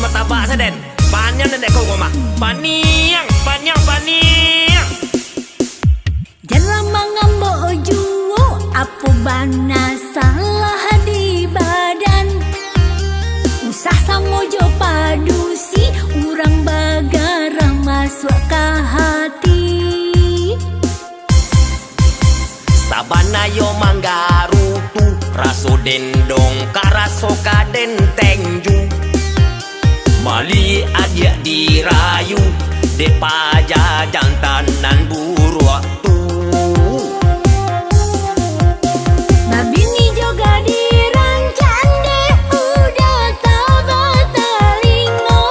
matabak sa den. Panyang na ko goma. Paniang, panyang, paniang. Jalan mengambo juo, apa bana salah di badan. Usah samojo padusi, urang bagara masuk ke hati. Sabana yo manggaru tu, raso dendong karaso kaden tengju. Mali adia dirayu, de paja jantanan buruak tu. Babini juga dirancang deh, udah tabat telingo.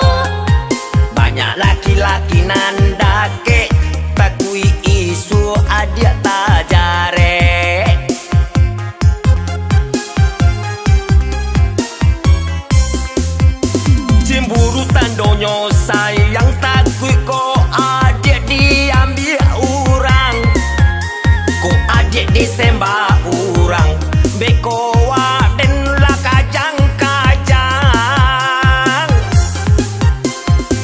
Banyak laki-laki nandake, takui isu adia tajare. Cemburu tandonyo sayang takui ko adik diambil orang. Ko adik disembah orang. Beko waden lah kajang-kajang.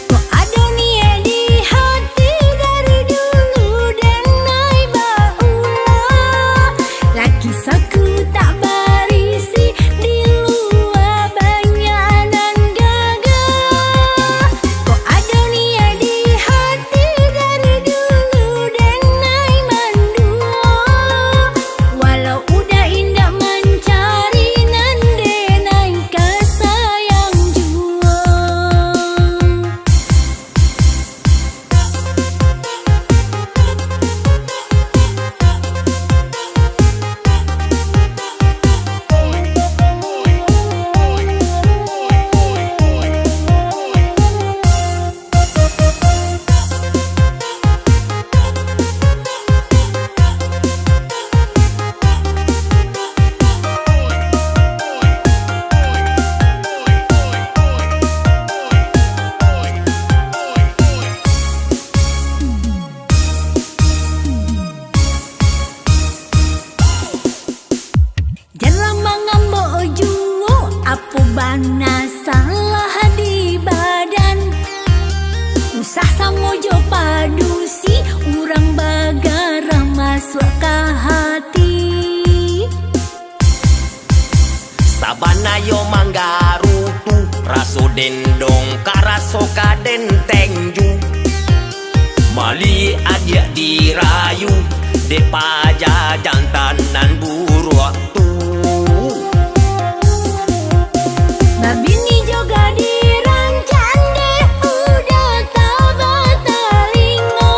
Kok ada niat di hati dari dulu dan naik baulah. Laki saku tak barisi di luar banyak nan gagah. Kok ada niat di hati dari dulu dan naik mandua. Walau udah indah mencari nande naik kasayang jua. Jalan mengambo juo, apa bana salah di badan. Usah samojo padusi, urang bagara masuk ke hati. Sabana yo manggaru tu, raso dendong karaso kaden tengju. Mali adia dirayu, de paja jantanan buruak tu. Babini juga dirancang deh, udah tabat telingo.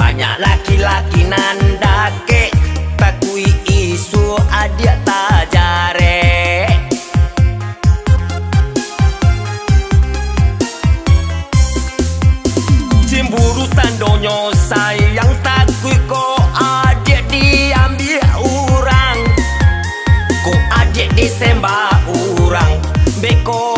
Banyak laki-laki nandake, takui isu adia tajare. Cemburu tandonyo sayang takui ko adik diambil orang. Ko adik disembah orang. Beko